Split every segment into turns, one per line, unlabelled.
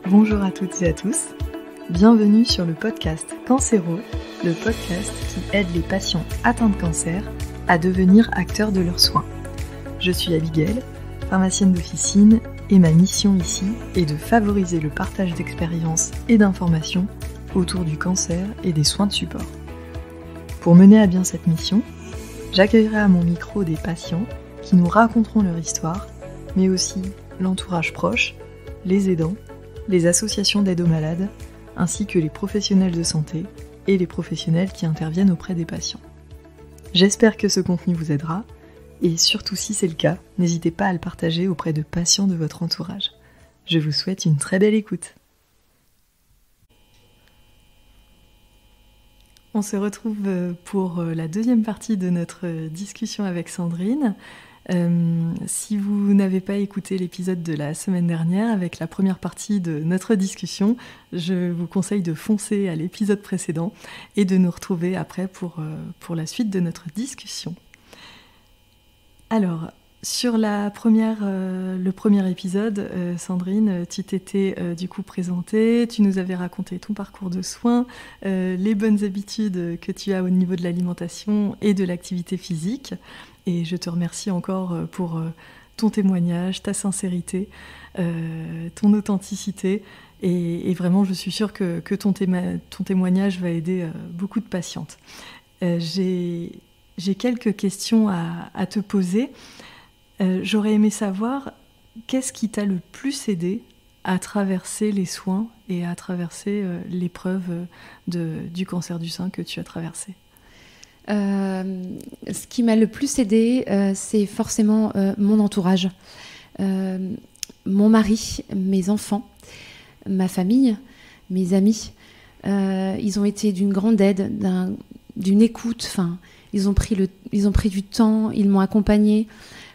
Bonjour à toutes et à tous, bienvenue sur le podcast Cancéro, le podcast qui aide les patients atteints de cancer à devenir acteurs de leurs soins. Je suis Abigail, pharmacienne d'officine, et ma mission ici est de favoriser le partage d'expériences et d'informations autour du cancer et des soins de support. Pour mener à bien cette mission, j'accueillerai à mon micro des patients qui nous raconteront leur histoire, mais aussi l'entourage proche, les aidants, les associations d'aide aux malades, ainsi que les professionnels de santé et les professionnels qui interviennent auprès des patients. J'espère que ce contenu vous aidera, et surtout si c'est le cas, n'hésitez pas à le partager auprès de patients de votre entourage. Je vous souhaite une très belle écoute. On se retrouve pour la deuxième partie de notre discussion avec Sandrine. Si vous n'avez pas écouté l'épisode de la semaine dernière avec la première partie de notre discussion, je vous conseille de foncer à l'épisode précédent et de nous retrouver après pour la suite de notre discussion. Alors, sur le premier épisode, Sandrine, tu t'étais du coup présentée, tu nous avais raconté ton parcours de soins, les bonnes habitudes que tu as au niveau de l'alimentation et de l'activité physique. Et je te remercie encore pour ton témoignage, ta sincérité, ton authenticité. Et vraiment, je suis sûre que ton témoignage va aider beaucoup de patientes. J'ai quelques questions à te poser. J'aurais aimé savoir qu'est-ce qui t'a le plus aidé à traverser les soins et à traverser l'épreuve du cancer du sein que tu as traversé.
Ce qui m'a le plus aidée, c'est forcément mon entourage. Mon mari, mes enfants, ma famille, mes amis. Ils ont été d'une grande aide, d'une écoute. Ils ont pris du temps, ils m'ont accompagnée.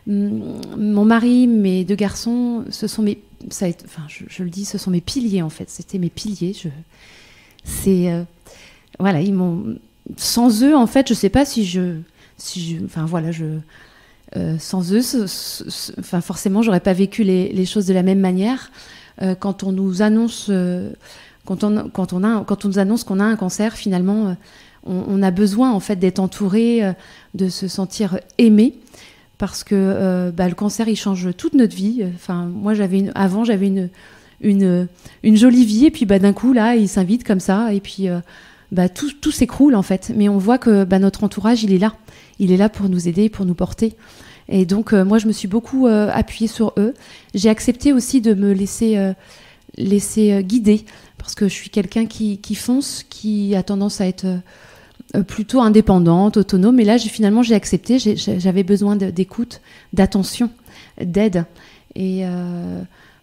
Mon mari, mes deux garçons, ce sont mes piliers en fait. C'était mes piliers. Ils m'ont. Sans eux, en fait, je sais pas sans eux, forcément, j'aurais pas vécu les choses de la même manière. Quand on nous annonce, quand on nous annonce qu'on a un cancer, finalement, on a besoin en fait d'être entouré, de se sentir aimé, parce que le cancer, il change toute notre vie. Moi, j'avais une jolie vie, et puis d'un coup, là, il s'invite comme ça, et puis tout s'écroule en fait. Mais on voit que notre entourage, il est là pour nous aider, pour nous porter. Et donc moi, je me suis beaucoup appuyée sur eux. J'ai accepté aussi de me laisser guider, parce que je suis quelqu'un qui fonce, qui a tendance à être plutôt indépendante, autonome. Et là, j'ai accepté. J'avais besoin d'écoute, d'attention, d'aide. Et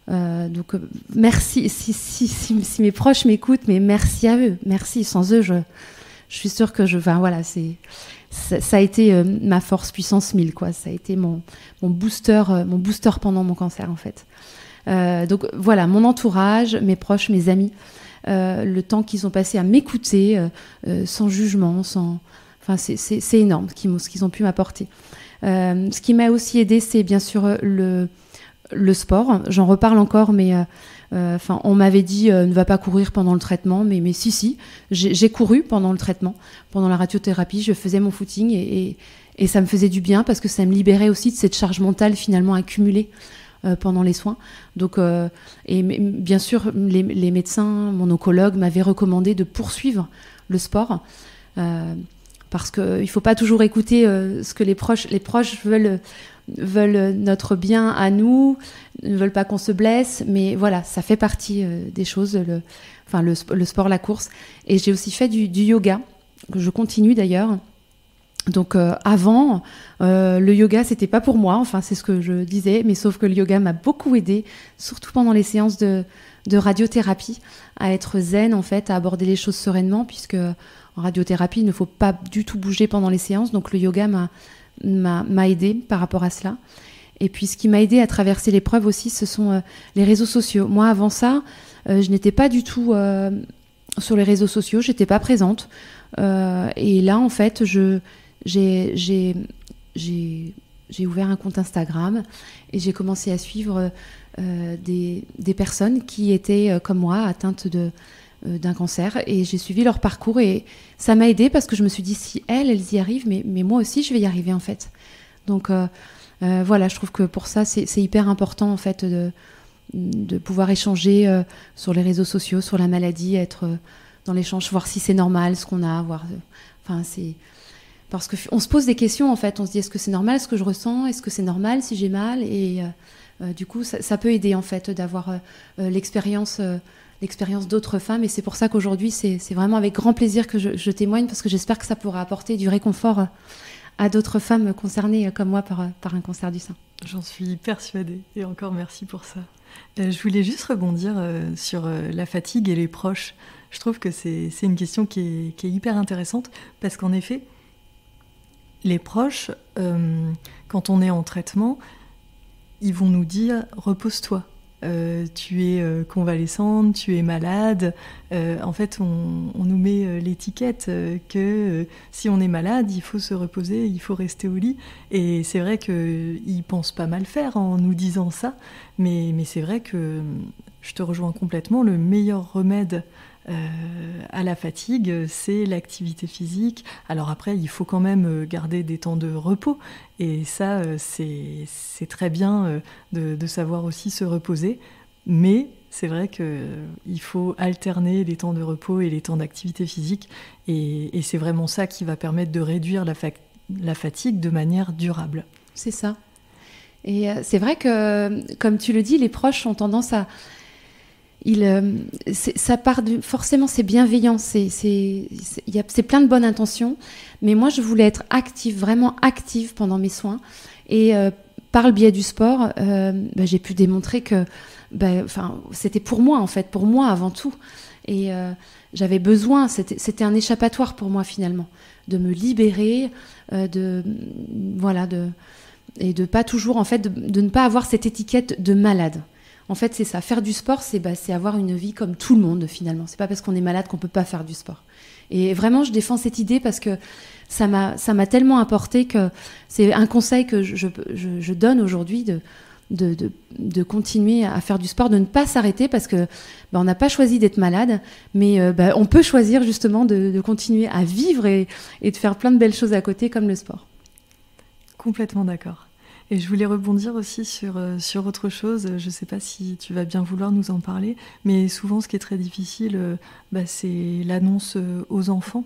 donc merci si mes proches m'écoutent, mais merci à eux, merci. Sans eux, je suis sûre que ça a été ma force puissance 1000 quoi. Ça a été mon booster pendant mon cancer en fait. Donc voilà, mon entourage, mes proches, mes amis, le temps qu'ils ont passé à m'écouter, sans jugement, c'est énorme ce qu'ils ont pu m'apporter. Ce qui m'a aussi aidée, c'est bien sûr le sport. J'en reparle encore, mais on m'avait dit ne va pas courir pendant le traitement, mais si, j'ai couru pendant le traitement, pendant la radiothérapie, je faisais mon footing et ça me faisait du bien parce que ça me libérait aussi de cette charge mentale finalement accumulée pendant les soins. Donc, bien sûr, les médecins, mon oncologue m'avait recommandé de poursuivre le sport parce qu'il ne faut pas toujours écouter ce que les proches veulent notre bien à nous, ne veulent pas qu'on se blesse, mais voilà, ça fait partie des choses, le sport, la course. Et j'ai aussi fait du yoga, que je continue d'ailleurs. Donc avant, le yoga, c'était pas pour moi, c'est ce que je disais, mais sauf que le yoga m'a beaucoup aidée, surtout pendant les séances de radiothérapie, à être zen en fait, à aborder les choses sereinement, puisque en radiothérapie, il ne faut pas du tout bouger pendant les séances, donc le yoga m'a aidée par rapport à cela. Et puis ce qui m'a aidée à traverser l'épreuve aussi, ce sont les réseaux sociaux. Moi, avant ça, je n'étais pas du tout sur les réseaux sociaux, j'étais pas présente. Et là, en fait, j'ai ouvert un compte Instagram et j'ai commencé à suivre des personnes qui étaient comme moi atteintes d'un cancer, et j'ai suivi leur parcours, et ça m'a aidée parce que je me suis dit, si elles y arrivent, mais moi aussi je vais y arriver en fait. Donc voilà, je trouve que pour ça c'est hyper important en fait de pouvoir échanger sur les réseaux sociaux sur la maladie, être dans l'échange, voir si c'est normal ce qu'on a, c'est parce que on se pose des questions en fait, on se dit est-ce que c'est normal ce que je ressens, est-ce que c'est normal si j'ai mal, et du coup ça peut aider en fait d'avoir l'expérience d'autres femmes, et c'est pour ça qu'aujourd'hui c'est vraiment avec grand plaisir que je témoigne, parce que j'espère que ça pourra apporter du réconfort à d'autres femmes concernées comme moi par un cancer du sein.
J'en suis persuadée, et encore merci pour ça. Je voulais juste rebondir sur la fatigue et les proches. Je trouve que c'est une question qui est hyper intéressante, parce qu'en effet, les proches, quand on est en traitement, ils vont nous dire « repose-toi ». Tu es convalescente, tu es malade. En fait, on nous met l'étiquette que si on est malade, il faut se reposer, il faut rester au lit. Et c'est vrai qu'ils pensent pas mal faire en nous disant ça, mais c'est vrai que je te rejoins complètement. Le meilleur remède à la fatigue, c'est l'activité physique. Alors après, il faut quand même garder des temps de repos, et ça, c'est très bien de savoir aussi se reposer, mais c'est vrai qu'il faut alterner les temps de repos et les temps d'activité physique, et c'est vraiment ça qui va permettre de réduire la fatigue de manière durable.
C'est ça. Et c'est vrai que, comme tu le dis, les proches ont tendance à... ça part forcément, c'est bienveillant, c'est plein de bonnes intentions, mais moi je voulais être active, vraiment active pendant mes soins, et par le biais du sport, j'ai pu démontrer que c'était pour moi en fait, pour moi avant tout, et j'avais besoin, c'était un échappatoire pour moi finalement, de me libérer, et de pas toujours en fait, de ne pas avoir cette étiquette de malade. En fait, c'est ça. Faire du sport, c'est avoir une vie comme tout le monde, finalement. C'est pas parce qu'on est malade qu'on peut pas faire du sport. Et vraiment, je défends cette idée parce que ça m'a tellement apporté, que c'est un conseil que je donne aujourd'hui, de continuer à faire du sport, de ne pas s'arrêter, parce que on n'a pas choisi d'être malade, mais on peut choisir justement de continuer à vivre et de faire plein de belles choses à côté, comme le sport.
Complètement d'accord. Et je voulais rebondir aussi sur autre chose. Je ne sais pas si tu vas bien vouloir nous en parler, mais souvent ce qui est très difficile, c'est l'annonce aux enfants.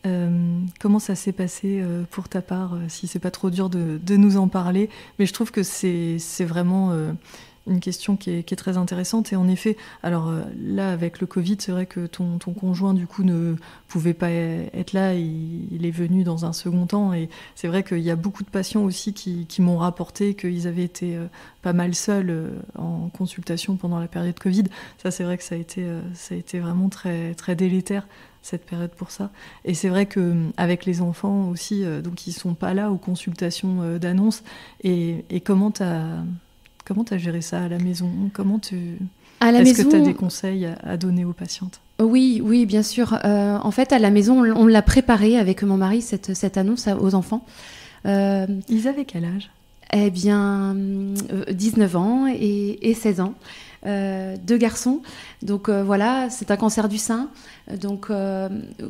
Comment ça s'est passé pour ta part, si c'est pas trop dur de nous en parler, mais je trouve que c'est vraiment une question qui est très intéressante. Et en effet, alors là avec le Covid, c'est vrai que ton conjoint du coup ne pouvait pas être là, il est venu dans un second temps, et c'est vrai qu'il y a beaucoup de patients aussi qui m'ont rapporté qu'ils avaient été pas mal seuls en consultation pendant la période Covid. Ça, c'est vrai que ça a été vraiment très, très délétère, cette période, pour ça. Et c'est vrai qu'avec les enfants aussi, donc ils sont pas là aux consultations d'annonce, et comment t'as géré ça à la maison? Est-ce que tu as des conseils à donner aux patientes?
Oui, bien sûr. En fait, à la maison, on l'a préparé avec mon mari, cette annonce aux enfants.
Ils avaient quel âge?
Eh bien, 19 ans et 16 ans. 2 garçons. Donc voilà, c'est un cancer du sein. Donc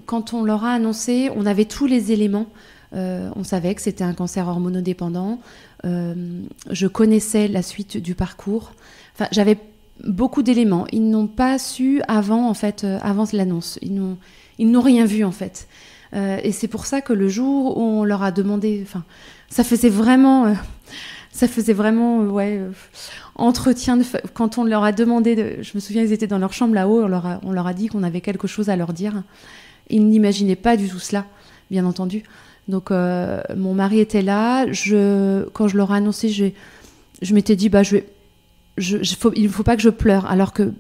quand on leur a annoncé, on avait tous les éléments. On savait que c'était un cancer hormonodépendant. Je connaissais la suite du parcours. Enfin, j'avais beaucoup d'éléments. Ils n'ont pas su avant l'annonce. Ils n'ont rien vu en fait. Et c'est pour ça que le jour où on leur a demandé, ça faisait vraiment entretien quand on leur a demandé je me souviens, ils étaient dans leur chambre là-haut, on leur a dit qu'on avait quelque chose à leur dire. Ils n'imaginaient pas du tout cela, bien entendu. Donc mon mari était là. Quand je leur ai annoncé, je m'étais dit il ne faut pas que je pleure, alors que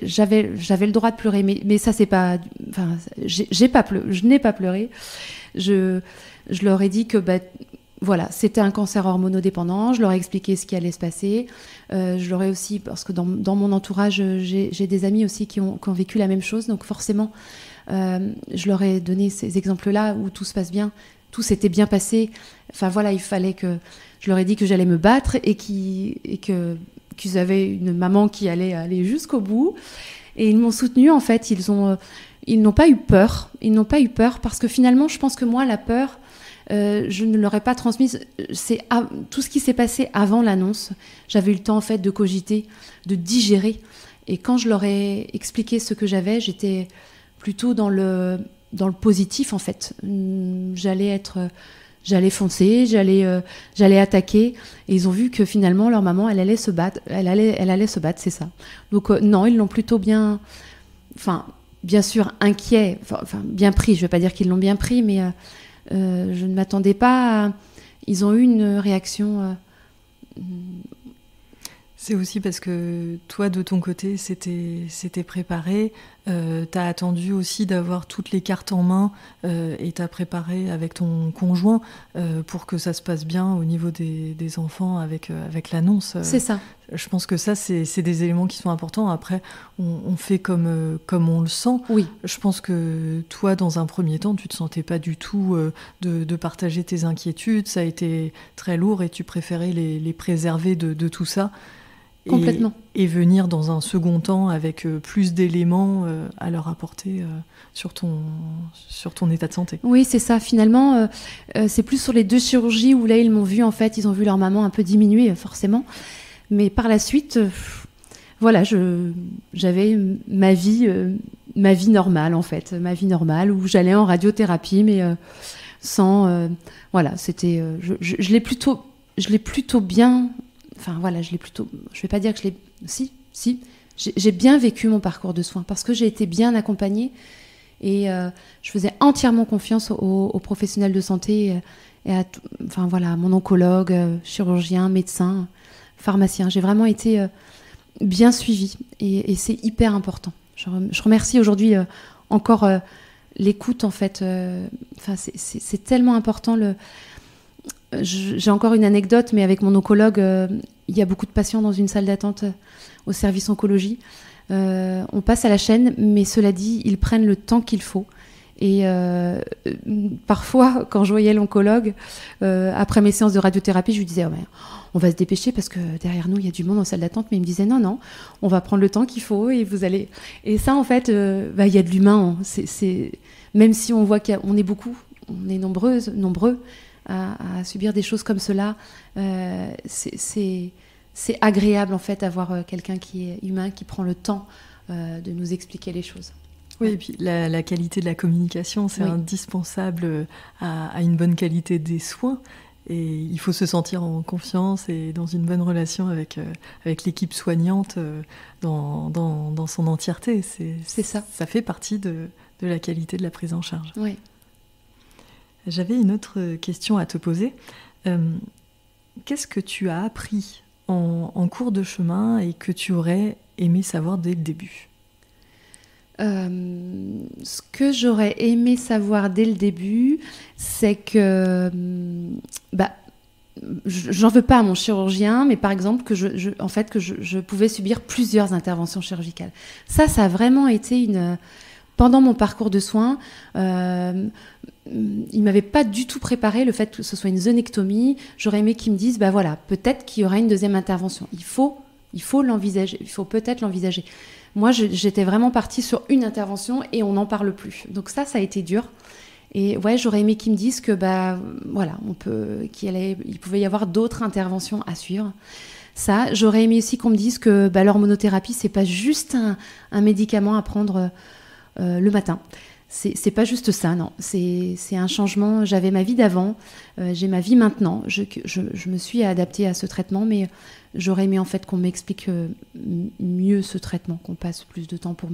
j'avais le droit de pleurer, mais ça c'est pas, je n'ai pas pleuré. Je leur ai dit que voilà, c'était un cancer hormonodépendant. Je leur ai expliqué ce qui allait se passer. Je leur ai aussi, parce que dans mon entourage, j'ai des amis aussi qui ont vécu la même chose. Donc forcément, je leur ai donné ces exemples-là où tout se passe bien, tout s'était bien passé. Enfin voilà, il fallait que... Je leur ai dit que j'allais me battre et qu'il qu'ils avaient une maman qui allait aller jusqu'au bout. Et ils m'ont soutenue, en fait. Ils n'ont pas eu peur. Ils n'ont pas eu peur parce que finalement, je pense que moi, la peur, je ne leur ai pas transmise. C'est tout ce qui s'est passé avant l'annonce. J'avais eu le temps, en fait, de cogiter, de digérer. Et quand je leur ai expliqué ce que j'avais, j'étais plutôt dans le positif, en fait. J'allais foncer, j'allais attaquer. Et ils ont vu que finalement, leur maman, elle allait se battre. Elle allait se battre, c'est ça. Donc non, ils l'ont plutôt bien... Enfin, bien sûr, inquiets. Enfin, bien pris. Je ne vais pas dire qu'ils l'ont bien pris, mais je ne m'attendais pas à... Ils ont eu une réaction...
C'est aussi parce que toi, de ton côté, c'était préparé. T'as attendu aussi d'avoir toutes les cartes en main et t'as préparé avec ton conjoint pour que ça se passe bien au niveau des enfants avec l'annonce.
C'est ça.
Je pense que ça, c'est des éléments qui sont importants. Après, on fait comme on le sent.
Oui.
Je pense que toi, dans un premier temps, tu te sentais pas du tout de partager tes inquiétudes. Ça a été très lourd et tu préférais les préserver de tout ça.
Complètement.
Et venir dans un second temps avec plus d'éléments à leur apporter sur ton état de santé.
Oui, c'est ça. Finalement, c'est plus sur les 2 chirurgies où là, ils m'ont vu, en fait, ils ont vu leur maman un peu diminuer, forcément. Mais par la suite, voilà, j'avais ma vie normale, en fait. Ma vie normale où j'allais en radiothérapie, mais sans... voilà, c'était... je l'ai plutôt bien... Enfin, voilà, je vais pas dire que je l'ai... Si. J'ai bien vécu mon parcours de soins parce que j'ai été bien accompagnée et je faisais entièrement confiance aux professionnels de santé et à mon oncologue, chirurgien, médecin, pharmacien. J'ai vraiment été bien suivie et c'est hyper important. Je remercie aujourd'hui encore l'écoute, en fait. C'est tellement important. J'ai encore une anecdote, mais avec mon oncologue, il y a beaucoup de patients dans une salle d'attente au service oncologie. On passe à la chaîne, mais cela dit, ils prennent le temps qu'il faut. Et parfois, quand je voyais l'oncologue, après mes séances de radiothérapie, je lui disais on va se dépêcher parce que derrière nous, il y a du monde en salle d'attente. Mais il me disait non, on va prendre le temps qu'il faut et vous allez... Et ça, en fait, il y a de l'humain. Même si on voit qu'on est beaucoup, on est nombreux, à subir des choses comme cela, c'est agréable, en fait, d'avoir quelqu'un qui est humain, qui prend le temps de nous expliquer les choses.
Oui, et puis la qualité de la communication, c'est indispensable à une bonne qualité des soins. Et il faut se sentir en confiance et dans une bonne relation avec l'équipe soignante dans son entièreté.
C'est ça.
Ça fait partie de la qualité de la prise en charge.
Oui.
J'avais une autre question à te poser. Qu'est-ce que tu as appris en cours de chemin et que tu aurais aimé savoir dès le début ?
Ce que j'aurais aimé savoir dès le début, c'est que j'en veux pas à mon chirurgien, mais par exemple que je pouvais subir plusieurs interventions chirurgicales. Ça a vraiment été pendant mon parcours de soins, il m'avait pas du tout préparé le fait que ce soit une zonectomie. J'aurais aimé qu'ils me disent, peut-être qu'il y aura une deuxième intervention. Il faut l'envisager. Il faut peut-être l'envisager. Moi, j'étais vraiment partie sur une intervention et on n'en parle plus. Donc ça a été dur. Et ouais, j'aurais aimé qu'ils me disent que il pouvait y avoir d'autres interventions à suivre. Ça, j'aurais aimé aussi qu'on me dise que l'hormonothérapie, c'est pas juste un médicament à prendre le matin. C'est pas juste ça, non. C'est un changement. J'avais ma vie d'avant, j'ai ma vie maintenant. Je me suis adaptée à ce traitement, mais j'aurais aimé en fait qu'on m'explique mieux ce traitement, qu'on passe plus de temps pour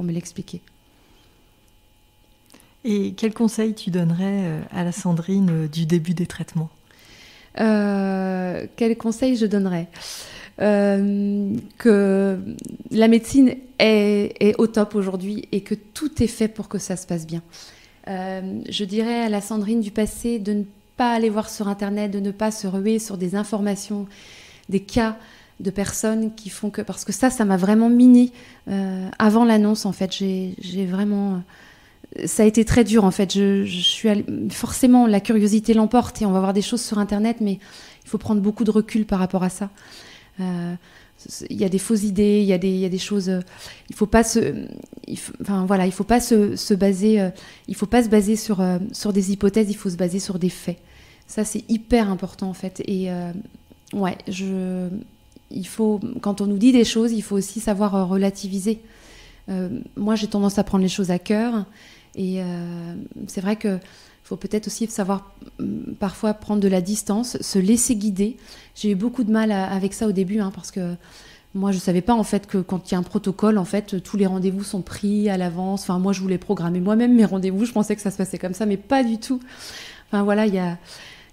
me l'expliquer.
Et quel conseil tu donnerais à la Sandrine du début des traitements ?
Quel conseil je donnerais ? Que la médecine est au top aujourd'hui et que tout est fait pour que ça se passe bien. Je dirais à la Sandrine du passé de ne pas aller voir sur Internet, de ne pas se ruer sur des informations, des cas de personnes qui font que... Parce que ça m'a vraiment miné avant l'annonce, en fait. J'ai vraiment... Ça a été très dur, en fait. Forcément, la curiosité l'emporte et on va voir des choses sur Internet, mais il faut prendre beaucoup de recul par rapport à ça. Il y a des fausses idées, il y a des choses. Il faut pas se baser sur des hypothèses. Il faut se baser sur des faits. Ça, c'est hyper important en fait. Et quand on nous dit des choses, il faut aussi savoir relativiser. Moi, j'ai tendance à prendre les choses à cœur, et c'est vrai que faut peut-être aussi savoir parfois prendre de la distance, se laisser guider. J'ai eu beaucoup de mal avec ça au début, parce que moi, je savais pas en fait que quand il y a un protocole, en fait, tous les rendez-vous sont pris à l'avance. Enfin, moi, je voulais programmer moi-même mes rendez-vous. Je pensais que ça se passait comme ça, mais pas du tout. Enfin voilà,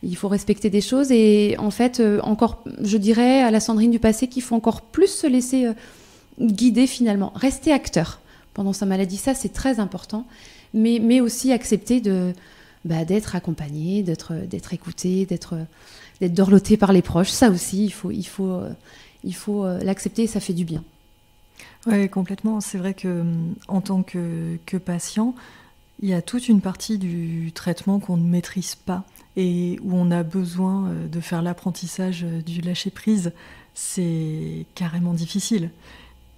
il faut respecter des choses, et en fait, encore, je dirais à la Sandrine du passé qu'il faut encore plus se laisser guider finalement, rester acteur pendant sa maladie. Ça, c'est très important, mais aussi accepter d'être accompagné, d'être écouté, d'être dorloté par les proches. Ça aussi, il faut l'accepter, et ça fait du bien.
Oui, complètement. C'est vrai que en tant que patient, il y a toute une partie du traitement qu'on ne maîtrise pas et où on a besoin de faire l'apprentissage du lâcher-prise. C'est carrément difficile.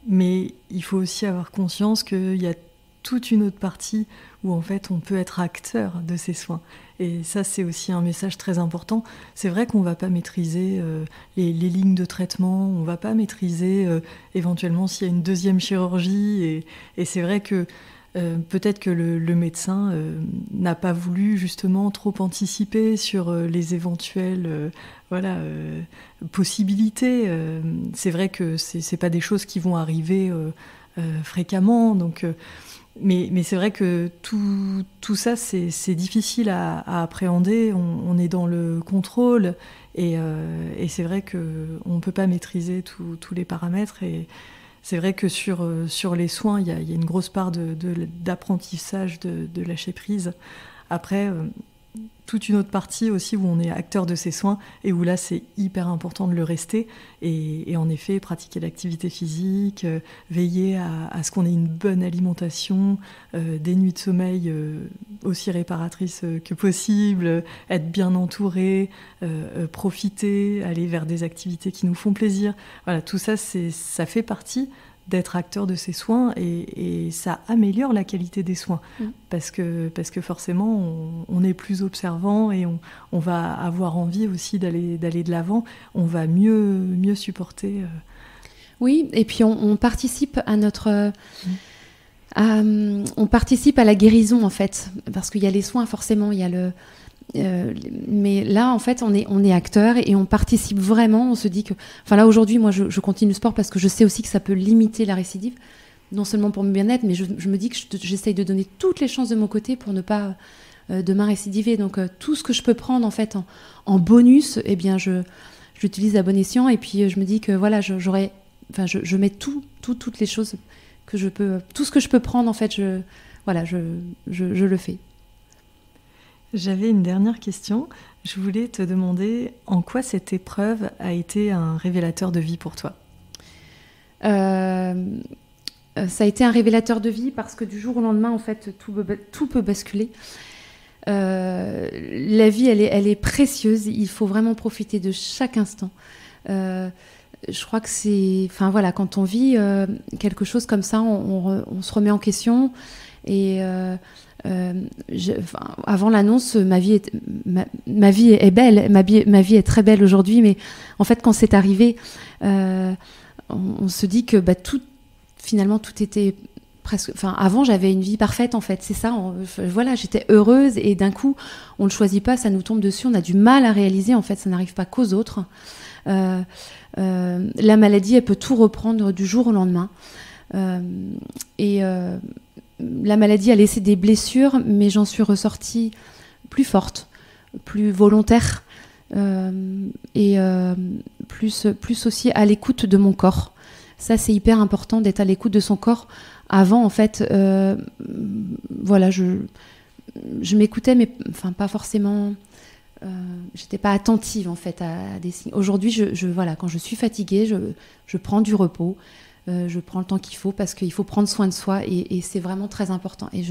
Mais il faut aussi avoir conscience qu'il y a toute une autre partie où en fait on peut être acteur de ses soins. Et ça, c'est aussi un message très important. C'est vrai qu'on ne va pas maîtriser les lignes de traitement, on ne va pas maîtriser éventuellement s'il y a une deuxième chirurgie. Et c'est vrai que peut-être que le médecin n'a pas voulu justement trop anticiper sur les éventuelles possibilités. C'est vrai que c'est pas des choses qui vont arriver fréquemment, donc... Mais c'est vrai que tout ça, c'est difficile à appréhender. On est dans le contrôle, et c'est vrai qu'on ne peut pas maîtriser tous les paramètres. Et c'est vrai que sur les soins, il y a une grosse part d'apprentissage, de lâcher prise. Après, toute une autre partie aussi où on est acteur de ses soins, et où là c'est hyper important de le rester, et en effet pratiquer l'activité physique, veiller à ce qu'on ait une bonne alimentation, des nuits de sommeil aussi réparatrices que possible, être bien entouré, profiter, aller vers des activités qui nous font plaisir. Voilà, tout ça, ça fait partie d'être acteur de ses soins, et ça améliore la qualité des soins, parce que forcément on est plus observant, et on va avoir envie aussi d'aller de l'avant, on va mieux supporter.
Oui, et puis on participe à on participe à la guérison en fait, parce qu'il y a les soins forcément, il y a mais là en fait on est acteur, et on participe vraiment. On se dit que, enfin là aujourd'hui moi je continue le sport parce que je sais aussi que ça peut limiter la récidive, non seulement pour mon bien-être, mais je me dis que j'essaye de donner toutes les chances de mon côté pour ne pas demain récidiver. Donc tout ce que je peux prendre en fait en bonus, eh bien j'utilise à bon escient, et puis je me dis que voilà, je mets toutes les choses que je peux, tout ce que je peux prendre en fait, je le fais.
J'avais une dernière question. Je voulais te demander en quoi cette épreuve a été un révélateur de vie pour toi.
Ça a été un révélateur de vie parce que du jour au lendemain, en fait, tout peut basculer. La vie, elle est précieuse. Il faut vraiment profiter de chaque instant. Je crois que c'est... Enfin voilà, quand on vit quelque chose comme ça, on se remet en question. Et... avant l'annonce, ma vie est belle, ma vie est très belle aujourd'hui, mais en fait quand c'est arrivé, on se dit que finalement tout était presque. Enfin, avant j'avais une vie parfaite en fait, c'est ça. Voilà, j'étais heureuse, et d'un coup on ne choisit pas, ça nous tombe dessus, on a du mal à réaliser en fait, ça n'arrive pas qu'aux autres. La maladie, elle peut tout reprendre du jour au lendemain, la maladie a laissé des blessures, mais j'en suis ressortie plus forte, plus volontaire, et plus aussi à l'écoute de mon corps. Ça, c'est hyper important d'être à l'écoute de son corps. Avant, en fait, voilà, je m'écoutais, mais enfin pas forcément. J'étais pas attentive en fait à des signes. Aujourd'hui, voilà, quand je suis fatiguée, je prends du repos. Je prends le temps qu'il faut, parce qu'il faut prendre soin de soi, et c'est vraiment très important. Et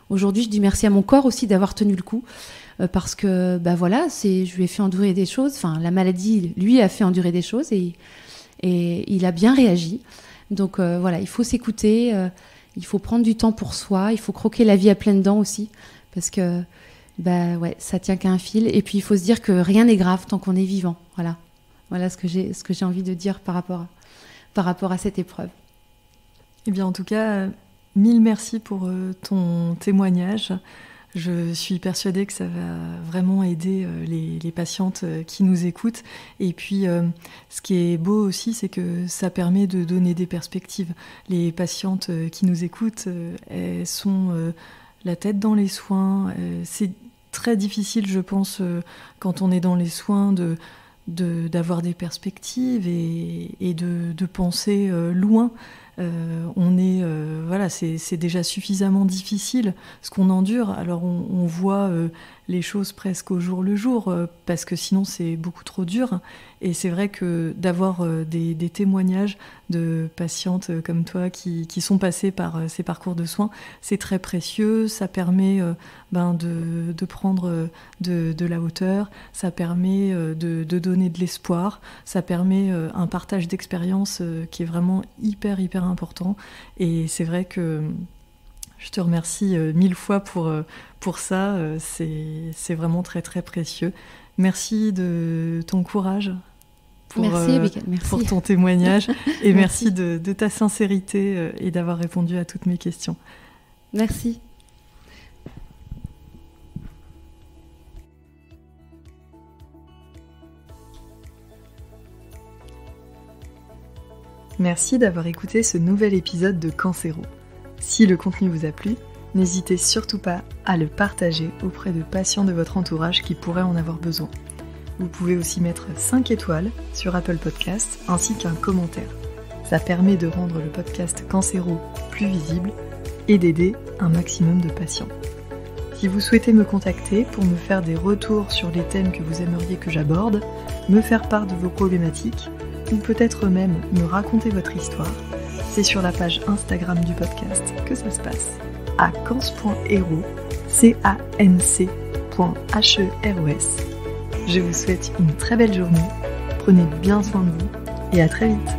aujourd'hui, je dis merci à mon corps aussi d'avoir tenu le coup, parce que voilà, je lui ai fait endurer des choses. Enfin, la maladie, lui, a fait endurer des choses, et Et il a bien réagi. Donc voilà, il faut s'écouter, il faut prendre du temps pour soi, il faut croquer la vie à pleines dents aussi, parce que ça tient qu'à un fil. Et puis il faut se dire que rien n'est grave tant qu'on est vivant. Voilà ce que j'ai envie de dire par rapport à cette épreuve.
Eh bien, en tout cas, mille merci pour ton témoignage. Je suis persuadée que ça va vraiment aider les patientes qui nous écoutent. Et puis, ce qui est beau aussi, c'est que ça permet de donner des perspectives. Les patientes qui nous écoutent, elles sont la tête dans les soins. C'est très difficile, je pense, quand on est dans les soins, d'avoir des perspectives et de penser loin. C'est déjà suffisamment difficile ce qu'on endure, alors on voit les choses presque au jour le jour, parce que sinon c'est beaucoup trop dur. Et c'est vrai que d'avoir des témoignages de patientes comme toi qui sont passées par ces parcours de soins, c'est très précieux. Ça permet de prendre de la hauteur, ça permet de donner de l'espoir, ça permet un partage d'expérience qui est vraiment hyper important. Et c'est vrai que je te remercie 1000 fois pour ça. C'est vraiment très très précieux. Merci de ton courage
merci.
pour ton témoignage et merci de ta sincérité et d'avoir répondu à toutes mes questions.
Merci.
Merci d'avoir écouté ce nouvel épisode de Cancéro. Si le contenu vous a plu, n'hésitez surtout pas à le partager auprès de patients de votre entourage qui pourraient en avoir besoin. Vous pouvez aussi mettre 5 étoiles sur Apple Podcasts ainsi qu'un commentaire. Ça permet de rendre le podcast Cancéro plus visible et d'aider un maximum de patients. Si vous souhaitez me contacter pour me faire des retours sur les thèmes que vous aimeriez que j'aborde, me faire part de vos problématiques, ou peut-être même me raconter votre histoire, c'est sur la page Instagram du podcast que ça se passe, à cance.hero, canc.heros. Je vous souhaite une très belle journée, prenez bien soin de vous et à très vite.